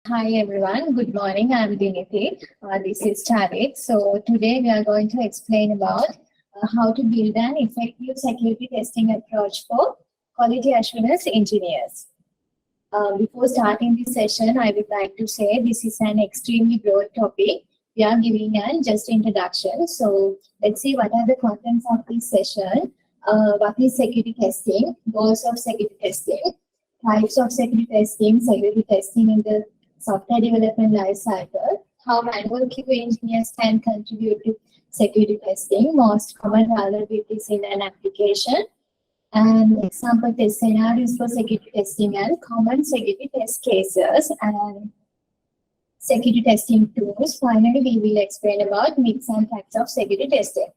Hi everyone, good morning. I'm Dinithi. This is Charith. So today we are going to explain about how to build an effective security testing approach for quality assurance engineers. Before starting this session, I would like to say this is an extremely broad topic. We are giving an just introduction. So let's see what are the contents of this session. What is security testing? Goals of security testing. Types of security testing in the software development life cycle, how manual QA engineers can contribute to security testing, most common vulnerabilities in an application, and example test scenarios for security testing and common security test cases and security testing tools. Finally, we will explain about myths and facts of security testing.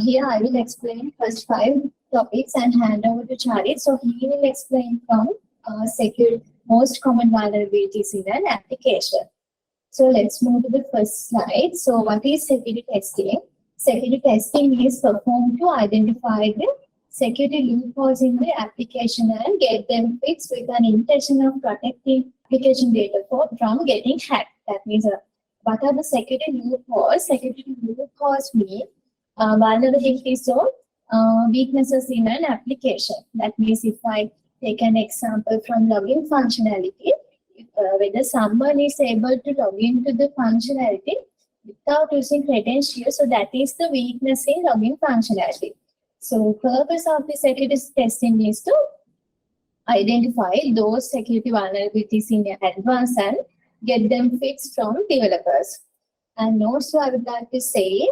Here I will explain first 5 topics and hand over to Charith. So he will explain from most common vulnerabilities in an application. So let's move to the first slide. So what is security testing? Security testing is performed to identify the security loopholes in the application and get them fixed with an intention of protecting application data from getting hacked. That means what are the security loopholes? Security loopholes mean vulnerabilities or weaknesses in an application. That means if I take an example from login functionality, whether someone is able to log into the functionality without using credentials, so that is the weakness in login functionality. So purpose of the security testing is to identify those security vulnerabilities in advance and get them fixed from developers. And also I would like to say,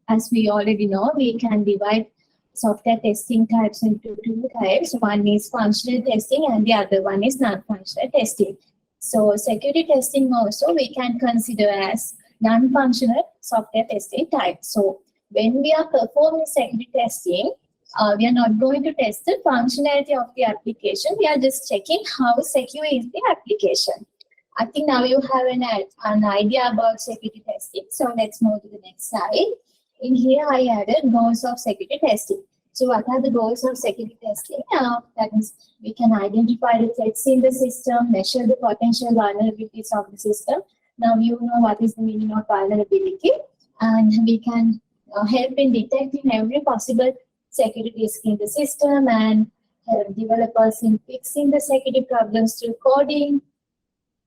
as we already know, we can divide software testing types into 2 types. One is functional testing and the other one is non-functional testing. So security testing also we can consider as non-functional software testing type. So when we are performing security testing, we are not going to test the functionality of the application. We are just checking how secure is the application. I think now you have an idea about security testing. So let's move to the next slide. In here, I added goals of security testing. So what are the goals of security testing? That means we can identify the threats in the system, measure the potential vulnerabilities of the system. Now you know what is the meaning of vulnerability, and we can help in detecting every possible security risk in the system and help developers in fixing the security problems through coding,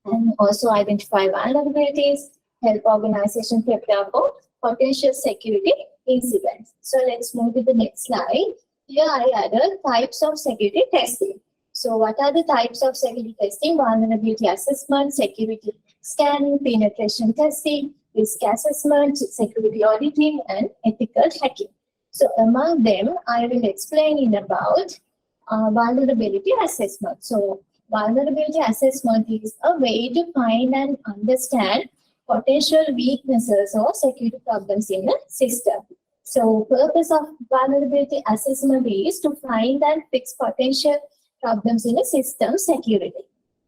and also identify vulnerabilities, help organizations prepare for potential security incidents. So let's move to the next slide. Here I added types of security testing. So what are the types of security testing? Vulnerability assessment, security scanning, penetration testing, risk assessment, security auditing, and ethical hacking. So among them, I will explain in about vulnerability assessment. So vulnerability assessment is a way to find and understand potential weaknesses or security problems in a system. So purpose of vulnerability assessment is to find and fix potential problems in a system security.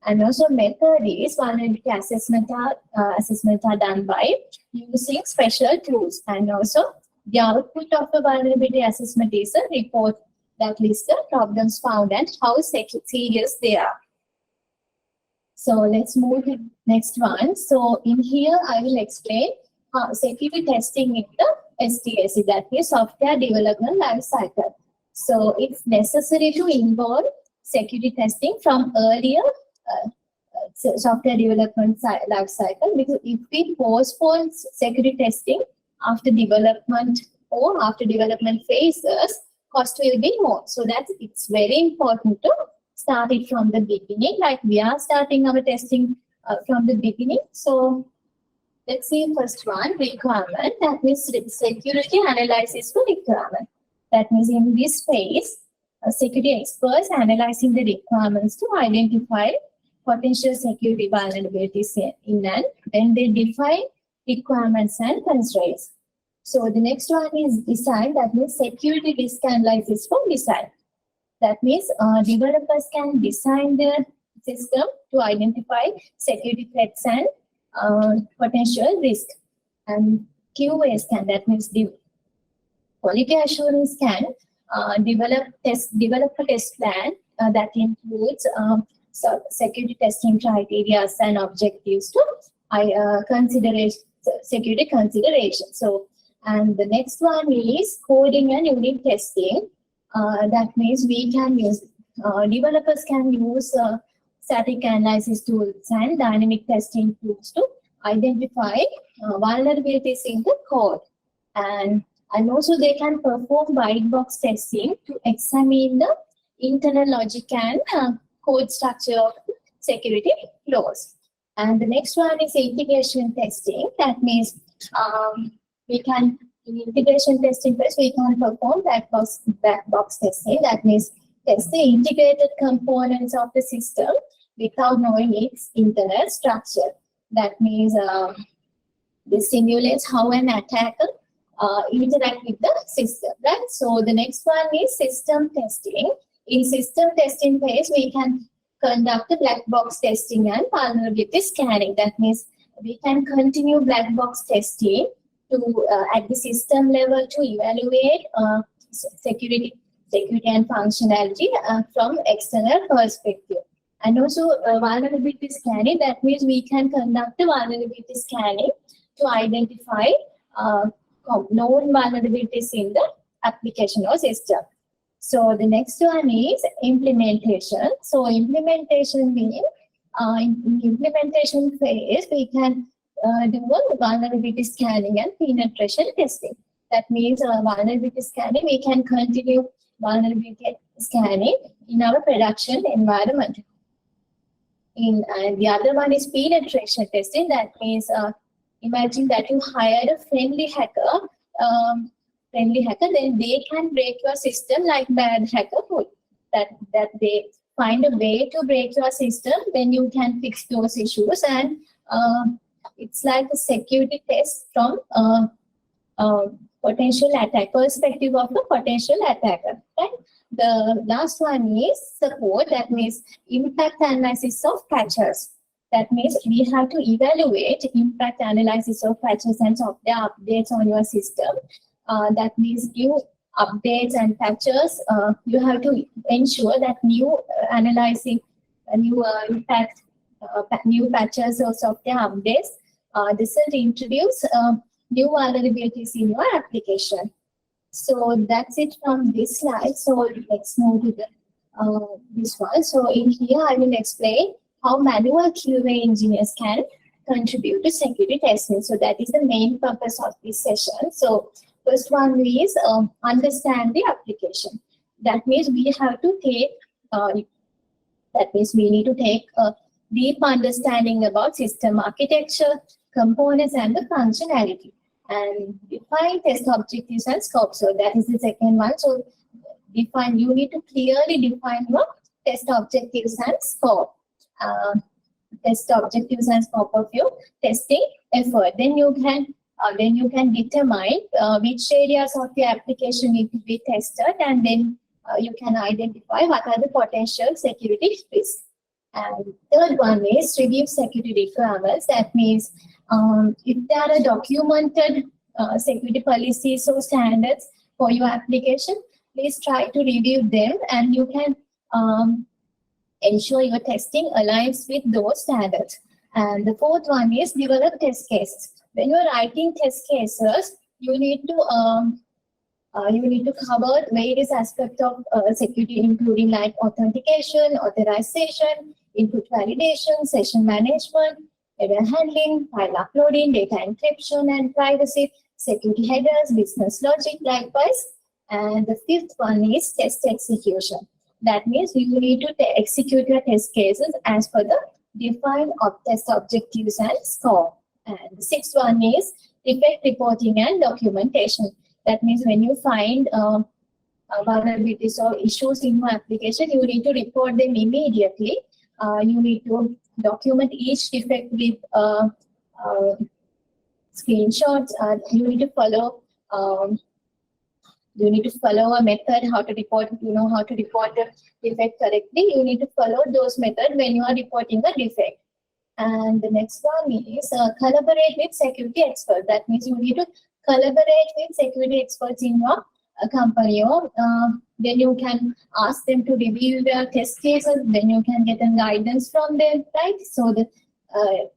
And also method is vulnerability assessment are done by using special tools. And also the output of the vulnerability assessment is a report that lists the problems found and how serious they are. So let's move to the next one. So in here, I will explain security testing in the SDLC, that is software development life cycle. So it's necessary to involve security testing from earlier software development life cycle, because if we postpone security testing after development or after development phases, cost will be more. So that it's very important to start it from the beginning, like we are starting our testing from the beginning. So let's see first one, requirement. That means security analysis for requirement. That means in this phase, security experts analyzing the requirements to identify potential security vulnerabilities in and then they define requirements and constraints. So the next one is design. That means security risk analysis for design. That means developers can design their system to identify security threats and potential risk. And QA can, that means the quality assurance can develop a test plan that includes security testing criteria and objectives to security consideration. So, and the next one is coding and unit testing. That means we can use, developers can use static analysis tools and dynamic testing tools to identify vulnerabilities in the code. And also they can perform white box testing to examine the internal logic and code structure of security flows. And the next one is integration testing. That means we can, in integration testing phase, we can perform black box testing. That means test the integrated components of the system without knowing its internal structure. That means this simulates how an attacker interact with the system, right? So the next one is system testing. In system testing phase, we can conduct the black box testing and vulnerability scanning. That means we can continue black box testing to at the system level to evaluate security and functionality from external perspective. And also vulnerability scanning. That means we can conduct the vulnerability scanning to identify known vulnerabilities in the application or system. So the next one is implementation. So implementation means in implementation phase, we can do vulnerability scanning and penetration testing. That means vulnerability scanning, we can continue vulnerability scanning in our production environment. The other one is penetration testing. That means imagine that you hired a friendly hacker, then they can break your system like bad hacker would. That they find a way to break your system, then you can fix those issues. And it's like a security test from potential attack perspective of the potential attacker. Right? The last one is support. That means impact analysis of patches. That means we have to evaluate impact analysis of patches and software updates on your system. That means new updates and patches. You have to ensure that new analyzing new impact, new patches or software updates doesn't introduce new vulnerabilities in your application. So that's it from this slide. So let's move to the this one. So in here I will explain how manual QA engineers can contribute to security testing. So that is the main purpose of this session. So first one is understand the application. That means we have to take, we need to take a deep understanding about system architecture, components, and the functionality. And define test objectives and scope. So that is the second one. So you need to clearly define your test objectives and scope. Test objectives and scope of your testing effort. Then you can determine which areas of your application need to be tested, and then you can identify what are the potential security risks. And third one is review security requirements. That means if there are documented security policies or standards for your application, please try to review them, and you can ensure your testing aligns with those standards. And the fourth one is develop test cases. When you're writing test cases, you need to cover various aspects of security, including like authentication, authorization, input validation, session management, error handling, file uploading, data encryption and privacy, security headers, business logic likewise. And the fifth one is test execution. That means you need to execute your test cases as per the defined test objectives and scope. And the sixth one is defect reporting and documentation. That means when you find vulnerabilities or issues in your application, you need to report them immediately. You need to document each defect with screenshots. You need to follow a method how to report. You know how to report the defect correctly. You need to follow those methods when you are reporting a defect. And the next one is collaborate with security experts. That means you need to collaborate with security experts in your a company, or then you can ask them to reveal their test cases, then you can get a guidance from them, right? So the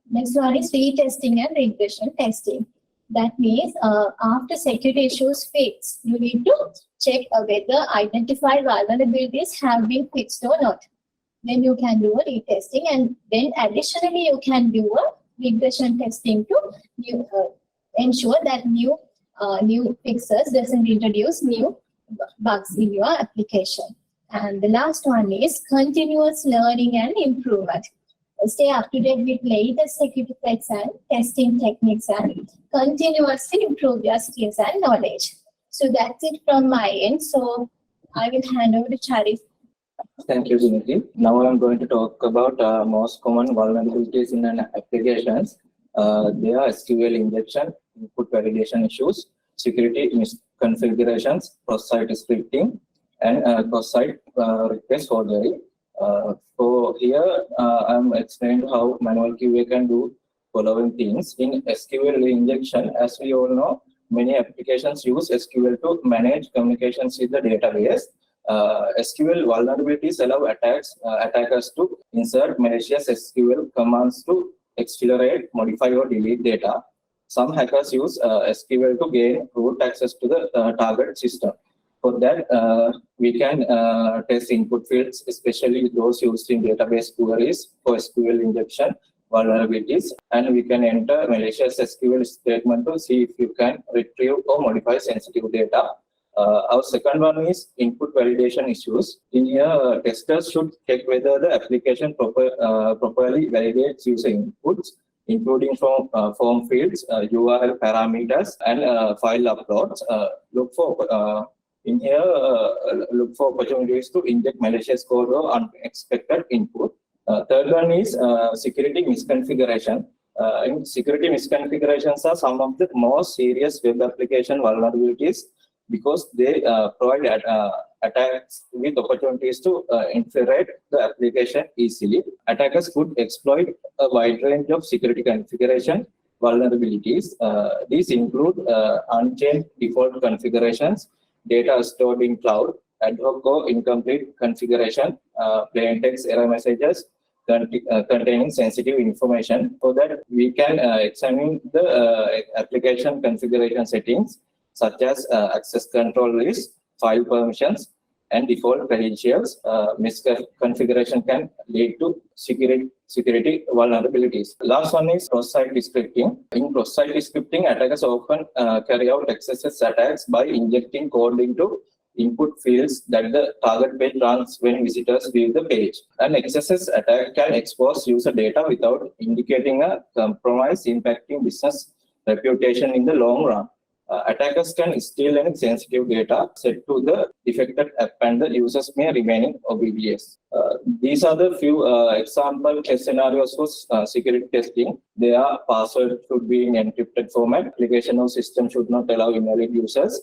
next one is retesting and regression testing. That means after security issues fixed, you need to check whether identified vulnerabilities have been fixed or not. Then you can do a retesting, and then additionally you can do a regression testing to ensure that new fixes doesn't introduce new bugs in your application. And the last one is continuous learning and improvement. Stay up to date with latest security threats and testing techniques and continuously improve your skills and knowledge. So that's it from my end. So I will hand over to Charith. Thank you, Dinithi. Now I'm going to talk about most common vulnerabilities in an applications. They are SQL injection, input validation issues, security misconfigurations, cross-site scripting, and cross-site request forgery. So here I'm explaining how manual QA can do following things. In SQL injection, as we all know, many applications use SQL to manage communications with the database. SQL vulnerabilities allow attackers to insert malicious SQL commands to accelerate, modify, or delete data. Some hackers use SQL to gain root access to the target system. For that, we can test input fields, especially those used in database queries for SQL injection vulnerabilities, and we can enter malicious SQL statement to see if you can retrieve or modify sensitive data. Our second one is input validation issues. In here, testers should check whether the application properly validates user inputs, including from form fields, URL parameters, and file uploads. Look for opportunities to inject malicious code or unexpected input. Third one is security misconfiguration. Security misconfigurations are some of the most serious web application vulnerabilities because they provide attacks with opportunities to infiltrate the application easily. Attackers could exploit a wide range of security configuration vulnerabilities. These include unchanged default configurations, data stored in cloud, ad hoc or incomplete configuration, plain text error messages containing sensitive information. So that we can examine the application configuration settings such as access control list, file permissions, and default credentials. Misconfiguration can lead to security vulnerabilities. Last one is cross-site scripting. In cross-site scripting, attackers often carry out XSS attacks by injecting code into input fields that the target page runs when visitors view the page. An XSS attack can expose user data without indicating a compromise impacting business reputation in the long run. Attackers can steal any sensitive data set to the affected app and the users may remain in oblivious. These are the few example test scenarios for security testing. Their password should be in encrypted format. Application or system should not allow invalid users.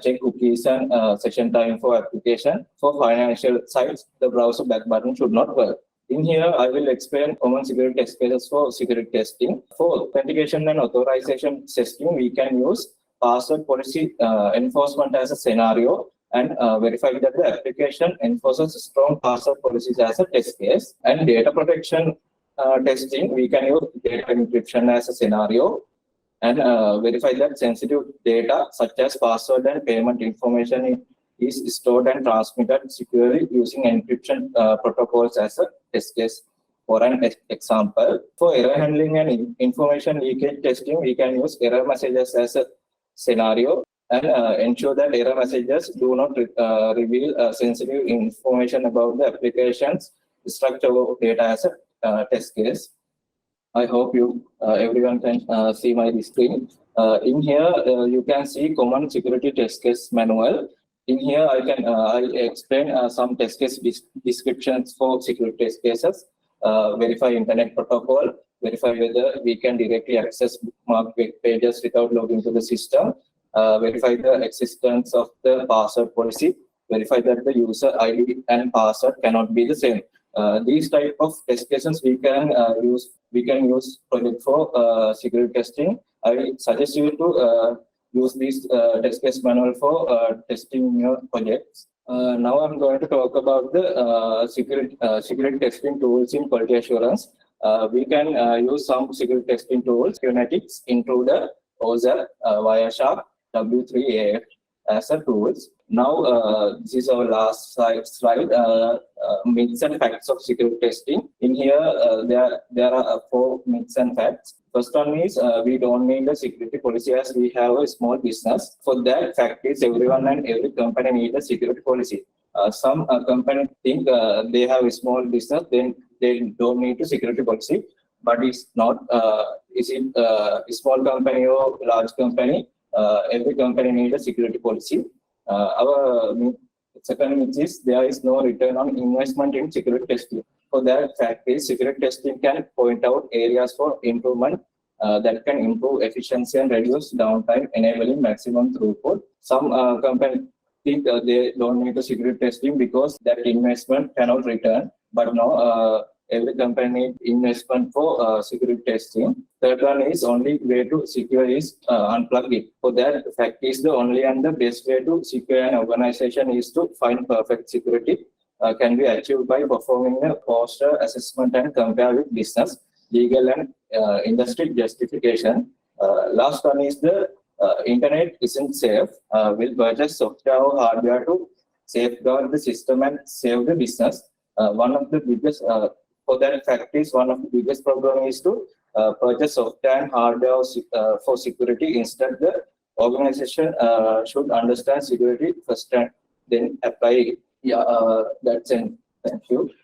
Check cookies and session time for application. For financial sites, the browser back button should not work. In here, I will explain common security test cases for security testing. For authentication and authorization testing, we can use password policy enforcement as a scenario and verify that the application enforces strong password policies as a test case. And data protection testing, we can use data encryption as a scenario and verify that sensitive data such as password and payment information is stored and transmitted securely using encryption protocols as a test case. For an example, for error handling and information leakage testing, we can use error messages as a scenario and ensure that error messages do not reveal sensitive information about the application's structure or data as a test case. I hope everyone can see my screen. In here, you can see common security test case manual. In here, I explain some test case descriptions for security test cases. Verify internet protocol, verify whether we can directly access bookmarked web pages without logging to the system, verify the existence of the password policy, verify that the user ID and password cannot be the same. These type of test cases we can use project for security testing. I suggest you to use this test case manual for testing your projects. Now I'm going to talk about the security testing tools in quality assurance. We can use some security testing tools, Kunetics, Intruder, OZER, Wireshark, W3AF as a tools. Now, this is our last slide. Myths and facts of security testing. In here, there are 4 myths and facts. First one is we don't need a security policy as we have a small business. For that, fact is everyone and every company need a security policy. Some companies think they have a small business, then they don't need a security policy. But it's not. Is it a small company or large company? Every company needs a security policy. Our second myth is there is no return on investment in security testing. For that fact is security testing can point out areas for improvement that can improve efficiency and reduce downtime, enabling maximum throughput. Some companies think they don't need the security testing because that investment cannot return. But no, every company needs investment for security testing. Third one is only way to secure is unplug it. For that fact is the only and the best way to secure an organization is to find perfect security. Can be achieved by performing a posture assessment and compare with business, legal and industry justification. Last one is the internet isn't safe. Will purchase software or hardware to safeguard the system and save the business. One of the biggest for that fact is one of the biggest problem is to purchase software and hardware for security. Instead, the organization should understand security first and then apply it. Yeah, that's it. Thank you.